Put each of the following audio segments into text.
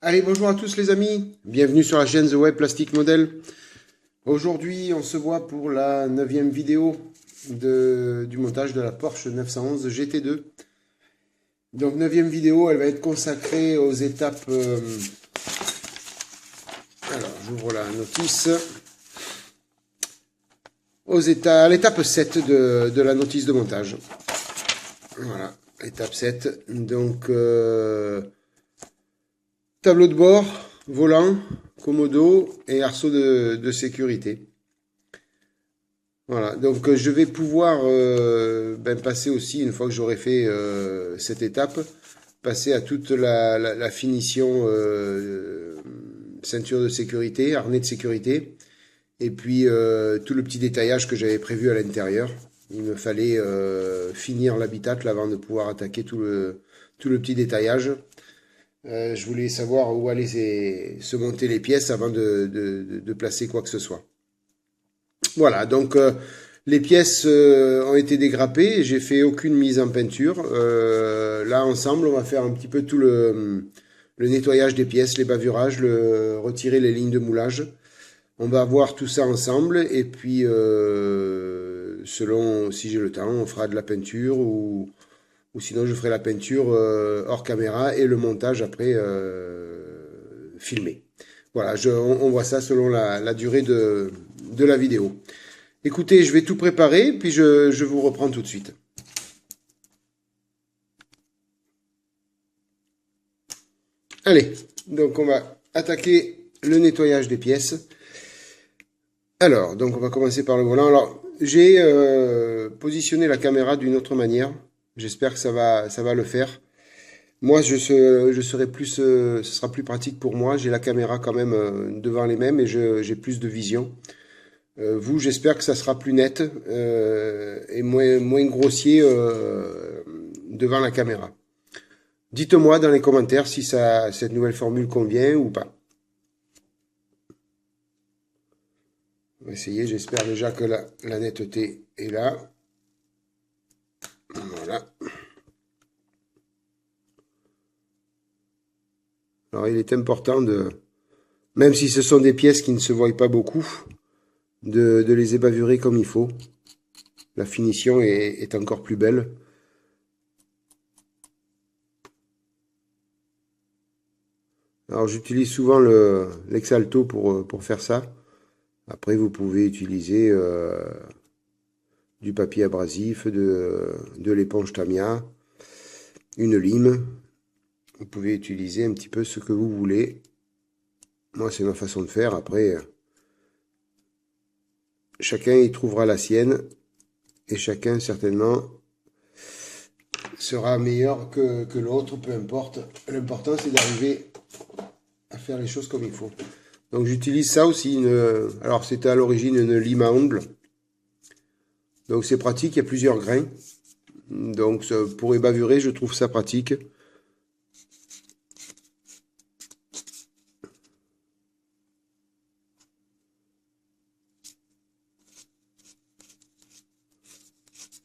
Allez, bonjour à tous les amis, bienvenue sur la chaîne The Web Plastic Model. Aujourd'hui, on se voit pour la 9e vidéo du montage de la Porsche 911 GT2. Donc 9e vidéo, elle va être consacrée aux étapes... alors, j'ouvre la notice. À l'étape 7 de la notice de montage. Voilà, étape 7. Donc... tableau de bord, volant, commodo et arceau de sécurité. Voilà, donc je vais pouvoir passer aussi, une fois que j'aurai fait cette étape, passer à toute la finition ceinture de sécurité, harnais de sécurité, et puis tout le petit détaillage que j'avais prévu à l'intérieur. Il me fallait finir l'habitacle avant de pouvoir attaquer tout le petit détaillage. Je voulais savoir où allaient se monter les pièces avant de placer quoi que ce soit. Voilà, donc les pièces ont été dégrappées, j'ai fait aucune mise en peinture. Là, ensemble, on va faire un petit peu tout le nettoyage des pièces, les bavurages, retirer les lignes de moulage. On va voir tout ça ensemble et puis, selon si j'ai le temps, on fera de la peinture ou sinon je ferai la peinture hors caméra et le montage après filmé. Voilà, on voit ça selon la durée de la vidéo. Écoutez, je vais tout préparer, puis je vous reprends tout de suite. Allez, donc on va attaquer le nettoyage des pièces. Alors, donc on va commencer par le volant. Alors, j'ai positionné la caméra d'une autre manière. J'espère que ça va le faire. Moi, je serai plus, ce sera plus pratique pour moi. J'ai la caméra quand même devant les mêmes et j'ai plus de vision. Vous, j'espère que ça sera plus net et moins grossier devant la caméra. Dites-moi dans les commentaires si cette nouvelle formule convient ou pas. On va essayer, j'espère déjà que la netteté est là. Voilà. Alors il est important même si ce sont des pièces qui ne se voient pas beaucoup, de les ébavurer comme il faut. La finition est encore plus belle. Alors j'utilise souvent l'Exalto pour faire ça. Après vous pouvez utiliser du papier abrasif, de l'éponge Tamiya, une lime. Vous pouvez utiliser un petit peu ce que vous voulez. Moi c'est ma façon de faire. Après chacun y trouvera la sienne et chacun certainement sera meilleur que l'autre, peu importe. L'important c'est d'arriver à faire les choses comme il faut. Donc j'utilise ça aussi. Alors c'était à l'origine une lime à ongles. Donc c'est pratique, il y a plusieurs grains. Donc pour ébavurer, je trouve ça pratique.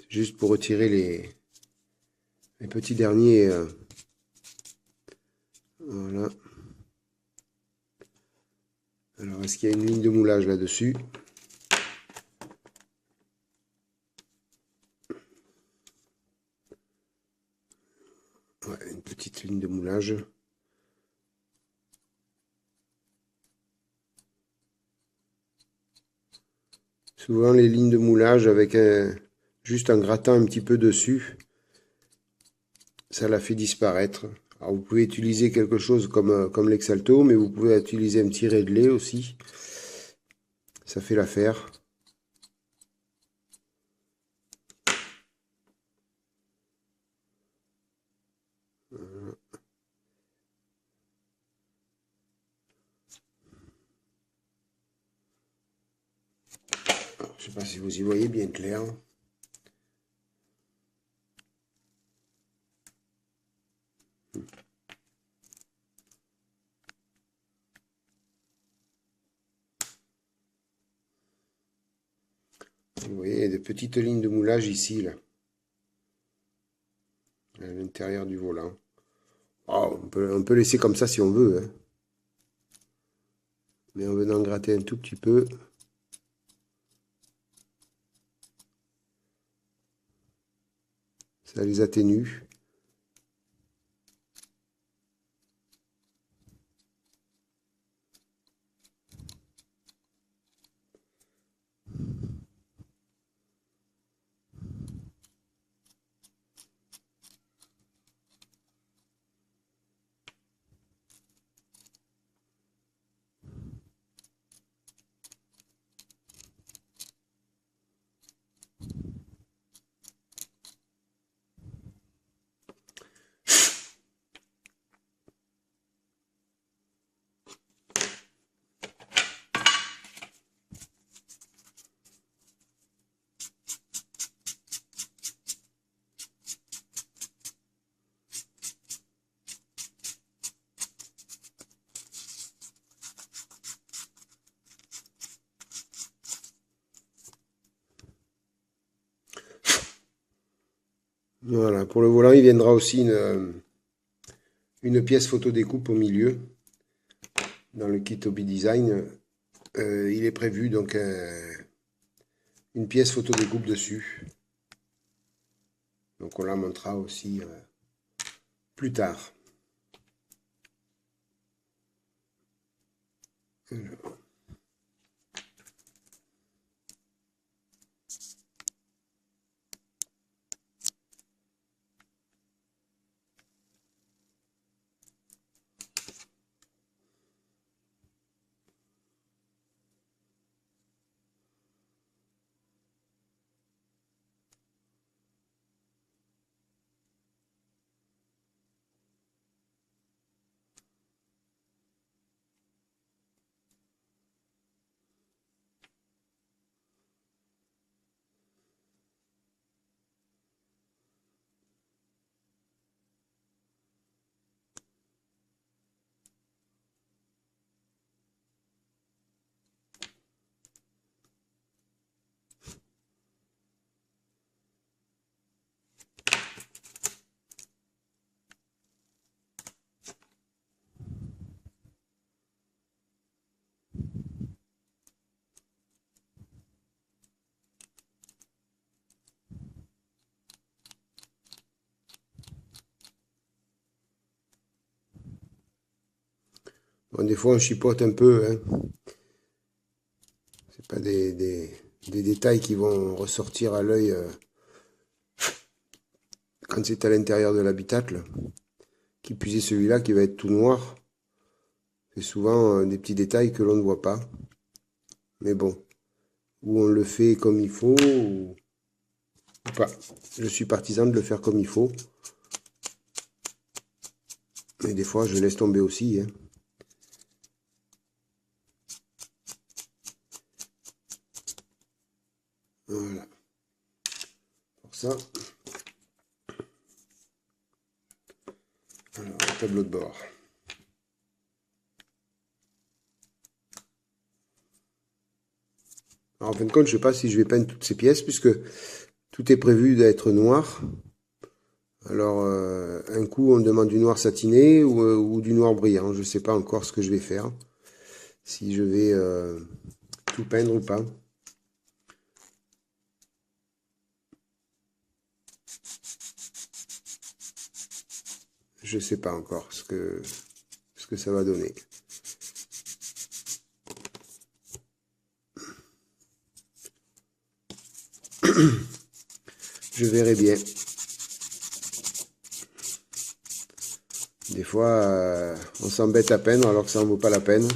Juste pour retirer les petits derniers. Voilà. Alors est-ce qu'il y a une ligne de moulage là-dessus? Ouais, une petite ligne de moulage. Souvent les lignes de moulage avec juste en grattant un petit peu dessus, ça la fait disparaître. Alors vous pouvez utiliser quelque chose comme l'Exalto, mais vous pouvez utiliser un petit Redley aussi. Ça fait l'affaire. Alors, je ne sais pas si vous y voyez bien clair. Vous voyez, il y a des petites lignes de moulage ici, là, à l'intérieur du volant. Oh, on peut laisser comme ça si on veut, hein. Mais en venant gratter un tout petit peu, ça les atténue. Voilà, pour le volant, il viendra aussi une pièce photo découpe au milieu. Dans le kit Hobby Design, il est prévu donc une pièce photo découpe dessus. Donc on la montrera aussi plus tard. Alors. Bon, des fois on chipote un peu, hein. C'est pas des détails qui vont ressortir à l'œil quand c'est à l'intérieur de l'habitacle. Qui plus est celui-là qui va être tout noir. C'est souvent des petits détails que l'on ne voit pas. Mais bon, ou on le fait comme il faut, ou pas. Je suis partisan de le faire comme il faut. Mais des fois, je laisse tomber aussi, hein. Voilà. Pour ça. Alors, le tableau de bord. Alors, en fin de compte, je ne sais pas si je vais peindre toutes ces pièces, puisque tout est prévu d'être noir. Alors, un coup, on me demande du noir satiné ou du noir brillant. Je ne sais pas encore ce que je vais faire. Si je vais tout peindre ou pas. Je ne sais pas encore ce que ça va donner. Je verrai bien. Des fois, on s'embête à peindre alors que ça n'en vaut pas la peine.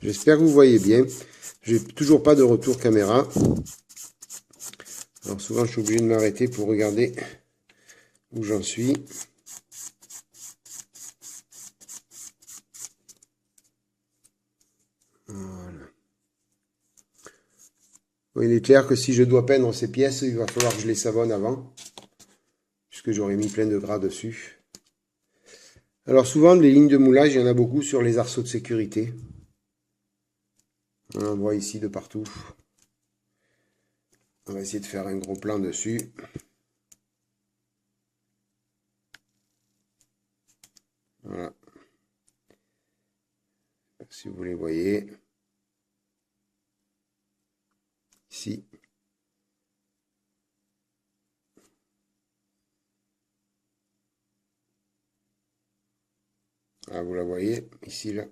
J'espère que vous voyez bien. J'ai toujours pas de retour caméra. Alors souvent je suis obligé de m'arrêter pour regarder où j'en suis. Bon, il est clair que si je dois peindre ces pièces, il va falloir que je les savonne avant, puisque j'aurais mis plein de gras dessus. Alors souvent, les lignes de moulage, il y en a beaucoup sur les arceaux de sécurité. On en voit ici de partout. On va essayer de faire un gros plan dessus. Voilà. Si vous les voyez. Ici. Ah, vous la voyez, ici, là.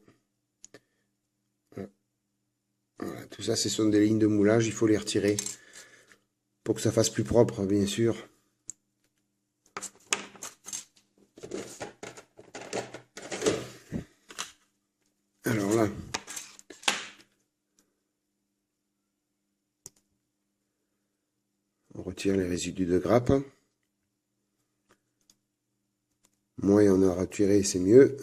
Voilà. Tout ça, ce sont des lignes de moulage, il faut les retirer pour que ça fasse plus propre, bien sûr. Alors là, on retire les résidus de grappe. Moins on a retiré, c'est mieux.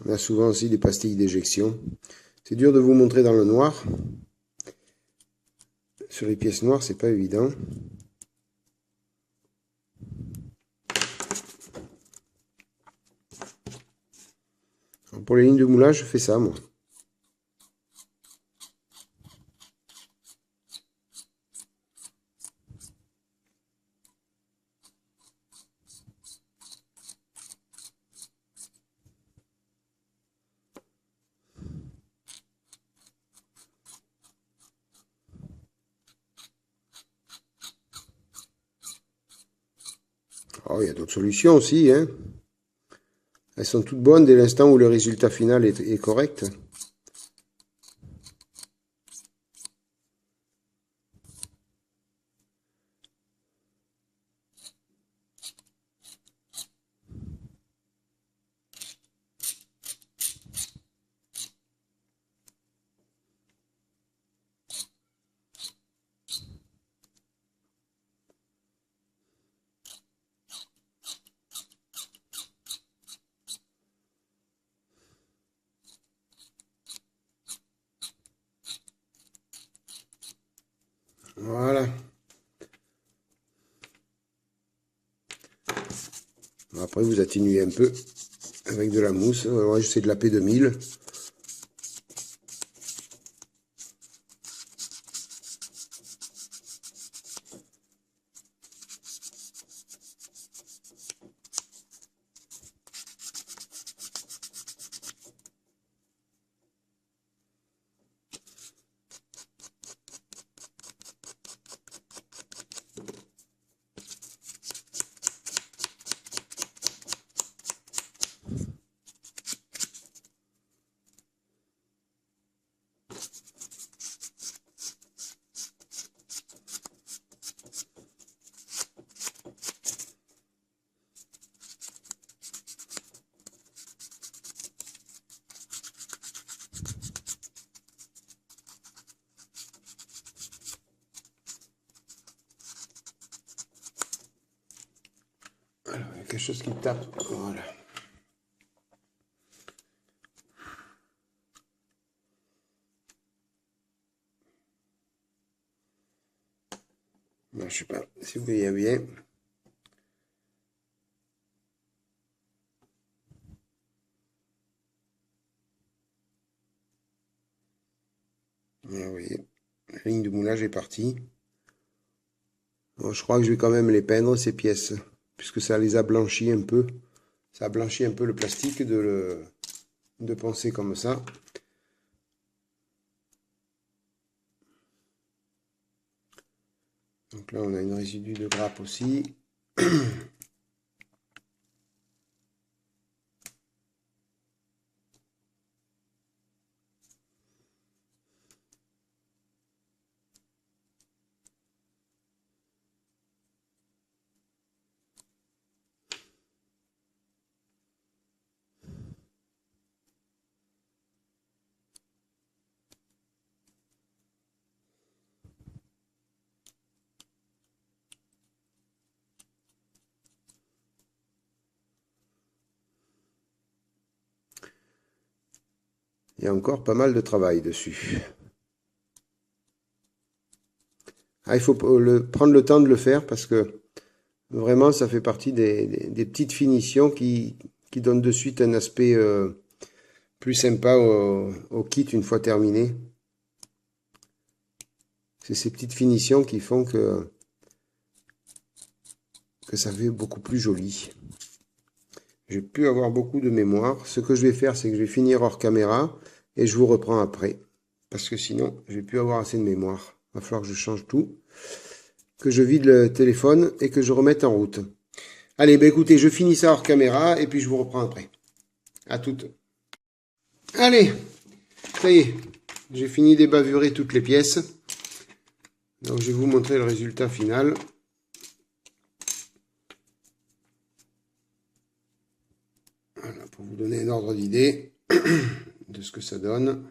On a souvent aussi des pastilles d'éjection. C'est dur de vous montrer dans le noir. Sur les pièces noires, c'est pas évident. Alors pour les lignes de moulage, je fais ça, moi. Oh, il y a d'autres solutions aussi, hein. Elles sont toutes bonnes dès l'instant où le résultat final est correct. Voilà. Après, vous atténuez un peu avec de la mousse. Moi, c'est de la P2000. Alors, il y a quelque chose qui tape. Voilà. Je ne sais pas si vous voyez bien. Voilà, vous voyez, la ligne de moulage est partie. Bon, je crois que je vais quand même les peindre, ces pièces, puisque ça les a blanchis un peu. Ça a blanchi un peu le plastique de de poncer comme ça. Donc là, on a une résidus de grappe aussi. Il y a encore pas mal de travail dessus. Ah, il faut prendre le temps de le faire parce que vraiment ça fait partie des petites finitions qui donnent de suite un aspect plus sympa au kit une fois terminé. C'est ces petites finitions qui font que ça fait beaucoup plus joli. Je vais plus avoir beaucoup de mémoire. Ce que je vais faire, c'est que je vais finir hors caméra et je vous reprends après. Parce que sinon, je vais plus avoir assez de mémoire. Il va falloir que je change tout. Que je vide le téléphone et que je remette en route. Allez, ben écoutez, je finis ça hors caméra et puis je vous reprends après. À toutes. Allez, ça y est. J'ai fini d'ébavurer toutes les pièces. Donc je vais vous montrer le résultat final. Voilà, pour vous donner un ordre d'idée de ce que ça donne.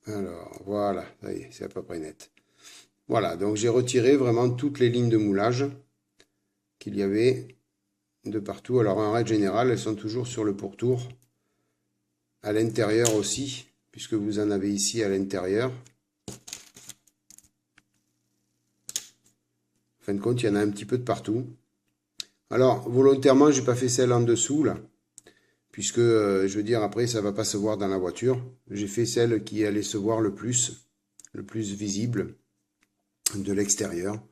Alors, voilà, ça y est, c'est à peu près net. Voilà, donc j'ai retiré vraiment toutes les lignes de moulage qu'il y avait de partout. Alors, en règle générale, elles sont toujours sur le pourtour. À l'intérieur aussi, puisque vous en avez ici à l'intérieur. En fin de compte, il y en a un petit peu de partout. Alors, volontairement, j'ai pas fait celle en dessous, là. Puisque, je veux dire, après, ça va pas se voir dans la voiture. J'ai fait celle qui allait se voir le plus visible de l'extérieur.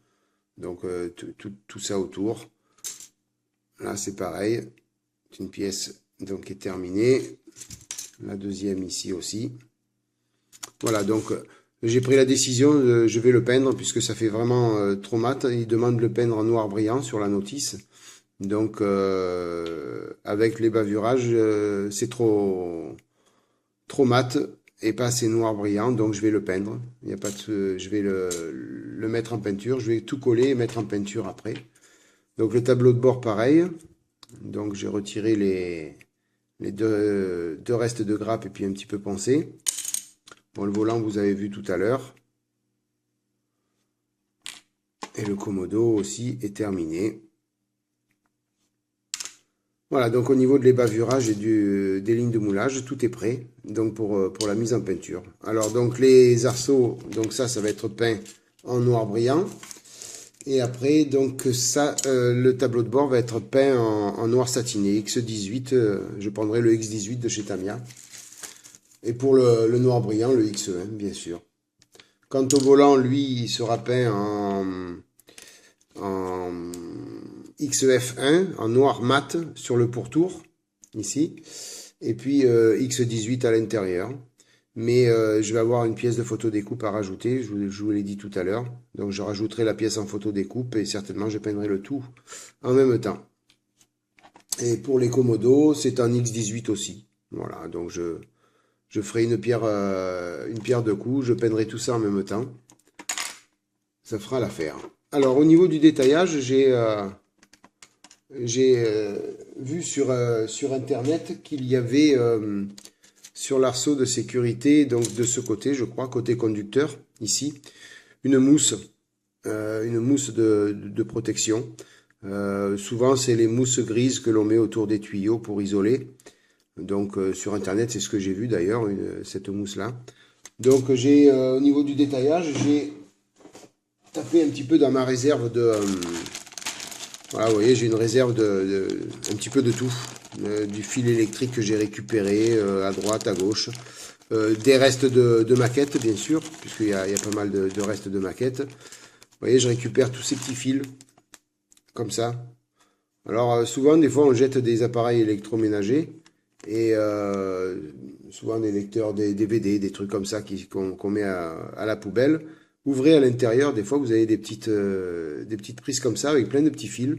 Donc, tout ça autour. Là, c'est pareil. C'est une pièce donc, qui est terminée. La deuxième ici aussi. Voilà, donc j'ai pris la décision, je vais le peindre puisque ça fait vraiment trop mat. Il demande de le peindre en noir brillant sur la notice. Donc avec les bavurages, c'est trop mat et pas assez noir brillant. Donc je vais le peindre. Il y a pas de, je vais le mettre en peinture. Je vais tout coller et mettre en peinture après. Donc le tableau de bord pareil. Donc j'ai retiré les deux restes de grappe et puis un petit peu poncé. Bon, le volant, vous avez vu tout à l'heure. Et le commodo aussi est terminé. Voilà, donc au niveau de l'ébavurage et des lignes de moulage, tout est prêt. Donc pour la mise en peinture. Alors donc les arceaux, donc ça va être peint en noir brillant. Et après, donc ça, le tableau de bord va être peint en noir satiné, X18. Je prendrai le X18 de chez Tamiya. Et pour le noir brillant, le XE1, bien sûr. Quant au volant, lui, il sera peint en XEF1, en noir mat sur le pourtour, ici. Et puis X18 à l'intérieur. Mais je vais avoir une pièce de photo découpe à rajouter, je vous l'ai dit tout à l'heure. Donc je rajouterai la pièce en photo découpe et certainement je peindrai le tout en même temps. Et pour les commodos, c'est un X18 aussi. Voilà, donc je ferai une pierre de coups, je peindrai tout ça en même temps. Ça fera l'affaire. Alors au niveau du détaillage, j'ai vu sur internet qu'il y avait sur l'arceau de sécurité, donc de ce côté, je crois, côté conducteur, ici, une mousse de protection. Souvent, c'est les mousses grises que l'on met autour des tuyaux pour isoler. Donc, sur Internet, c'est ce que j'ai vu d'ailleurs, cette mousse-là. Donc, au niveau du détaillage, j'ai tapé un petit peu dans ma réserve de... voilà, vous voyez, j'ai une réserve un petit peu de tout. Du fil électrique que j'ai récupéré à droite, à gauche. Des restes de maquettes, bien sûr, puisqu'il y a pas mal de restes de maquettes. Vous voyez, je récupère tous ces petits fils comme ça. Alors souvent, des fois, on jette des appareils électroménagers et souvent des lecteurs, des DVD, des trucs comme ça qu'on met à la poubelle. Ouvrez à l'intérieur, des fois, vous avez des petites prises comme ça avec plein de petits fils.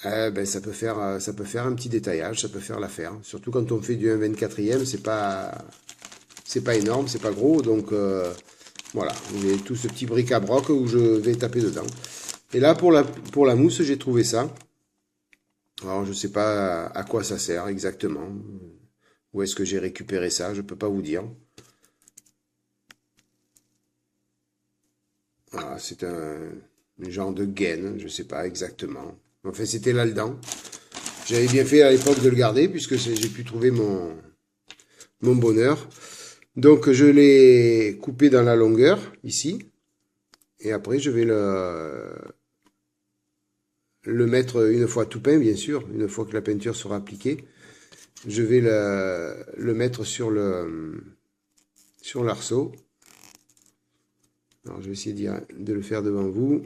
Ben, ça peut faire un petit détaillage, ça peut faire l'affaire. Surtout quand on fait du 1/24e, c'est pas énorme, c'est pas gros, donc voilà, j'ai tout ce petit bric-à-broc où je vais taper dedans. Et là, pour la mousse, j'ai trouvé ça. Alors, je sais pas à quoi ça sert exactement. Où est-ce que j'ai récupéré ça, je peux pas vous dire. Voilà, c'est un genre de gaine, je sais pas exactement. Enfin, c'était là-dedans. J'avais bien fait à l'époque de le garder, puisque j'ai pu trouver mon bonheur. Donc, je l'ai coupé dans la longueur, ici. Et après, je vais le mettre une fois tout peint, bien sûr, une fois que la peinture sera appliquée. Je vais le mettre sur l'arceau. Alors, je vais essayer de le faire devant vous.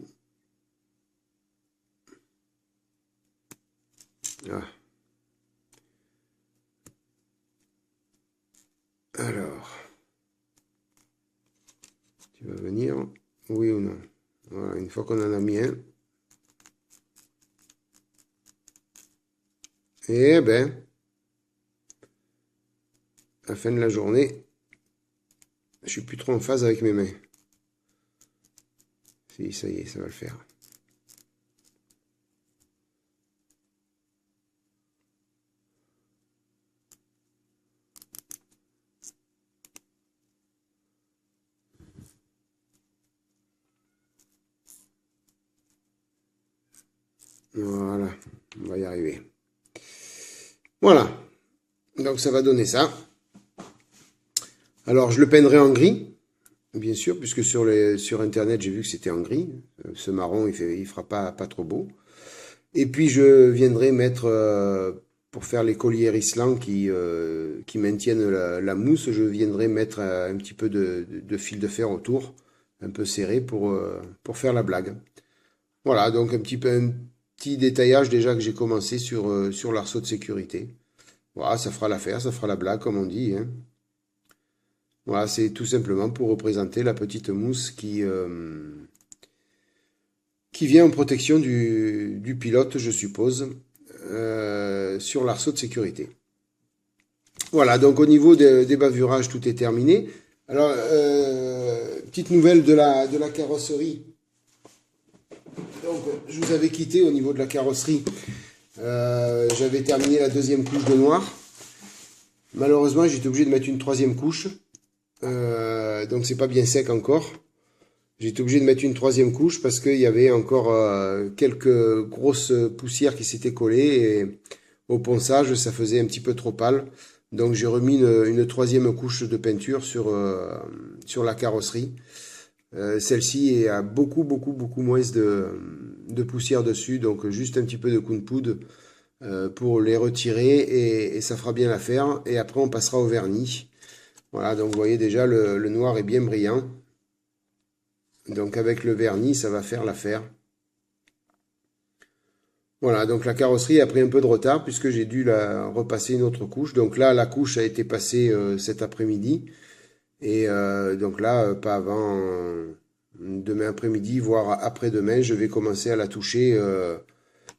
Ah. Alors, tu vas venir, oui ou non? Voilà, une fois qu'on en a mis un. Eh ben, à la fin de la journée, je suis plus trop en phase avec mes mains. Si, ça y est, ça va le faire. Voilà, on va y arriver. Voilà, donc ça va donner ça. Alors, je le peindrai en gris, bien sûr, puisque sur Internet, j'ai vu que c'était en gris. Ce marron, il fera pas trop beau. Et puis, je viendrai mettre, pour faire les colliers Rislan qui maintiennent la mousse, je viendrai mettre un petit peu de fil de fer autour, un peu serré pour faire la blague. Voilà, donc un petit détaillage déjà que j'ai commencé sur l'arceau de sécurité. Voilà, ça fera l'affaire, ça fera la blague, comme on dit, hein. Voilà, c'est tout simplement pour représenter la petite mousse qui vient en protection du pilote, je suppose, sur l'arceau de sécurité. Voilà, donc au niveau des bavurages, tout est terminé. Alors, petite nouvelle de la carrosserie. Donc, je vous avais quitté au niveau de la carrosserie. J'avais terminé la deuxième couche de noir. Malheureusement, j'étais obligé de mettre une troisième couche. Donc, c'est pas bien sec encore. J'étais obligé de mettre une troisième couche parce qu'il y avait encore quelques grosses poussières qui s'étaient collées et au ponçage, ça faisait un petit peu trop pâle. Donc j'ai remis une troisième couche de peinture sur la carrosserie. Celle-ci a beaucoup moins de poussière dessus, donc juste un petit peu de coup de poudre pour les retirer et ça fera bien l'affaire. Et après on passera au vernis. Voilà, donc vous voyez déjà le noir est bien brillant. Donc avec le vernis, ça va faire l'affaire. Voilà, donc la carrosserie a pris un peu de retard puisque j'ai dû la repasser une autre couche. Donc là, la couche a été passée cet après-midi. Et donc là, pas avant demain après-midi, voire après-demain, je vais commencer à la toucher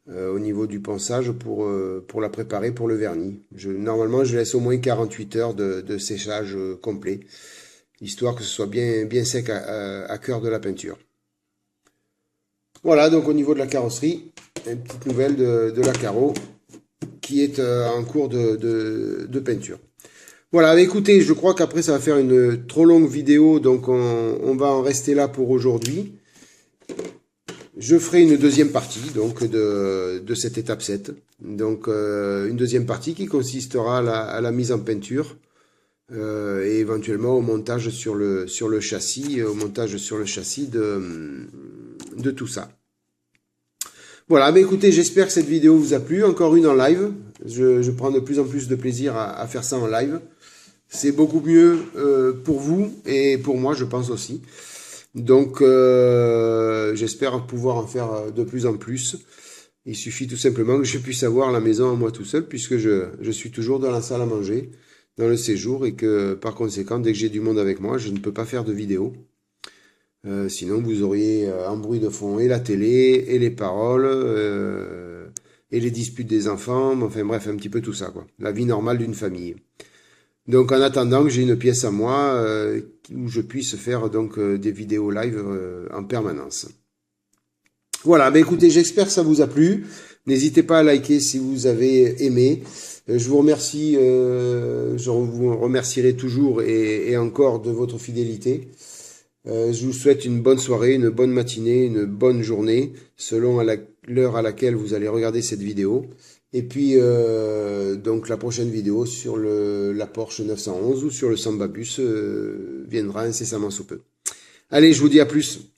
au niveau du ponçage pour la préparer pour le vernis. Normalement, je laisse au moins 48 heures de séchage complet, histoire que ce soit bien sec à cœur de la peinture. Voilà, donc au niveau de la carrosserie, une petite nouvelle de la carreau qui est en cours de peinture. Voilà, écoutez, je crois qu'après ça va faire une trop longue vidéo, donc on va en rester là pour aujourd'hui. Je ferai une deuxième partie donc de cette étape 7. Donc une deuxième partie qui consistera à la mise en peinture et éventuellement au montage sur le châssis, de tout ça. Voilà, mais écoutez, j'espère que cette vidéo vous a plu. Encore une en live. Je prends de plus en plus de plaisir à faire ça en live. C'est beaucoup mieux pour vous et pour moi, je pense aussi. Donc, j'espère pouvoir en faire de plus en plus. Il suffit tout simplement que je puisse avoir la maison à moi tout seul, puisque je suis toujours dans la salle à manger, dans le séjour, et que par conséquent, dès que j'ai du monde avec moi, je ne peux pas faire de vidéo. Sinon, vous auriez en bruit de fond et la télé, et les paroles, et les disputes des enfants, enfin bref, un petit peu tout ça, quoi. La vie normale d'une famille. Donc en attendant que j'ai une pièce à moi où je puisse faire donc des vidéos live en permanence. Voilà, ben écoutez, j'espère que ça vous a plu. N'hésitez pas à liker si vous avez aimé. Je vous remercie, je vous remercierai toujours et encore de votre fidélité. Je vous souhaite une bonne soirée, une bonne matinée, une bonne journée, selon l'heure à laquelle vous allez regarder cette vidéo. Et puis, donc la prochaine vidéo sur la Porsche 911 ou sur le Samba Bus viendra incessamment sous peu. Allez, je vous dis à plus.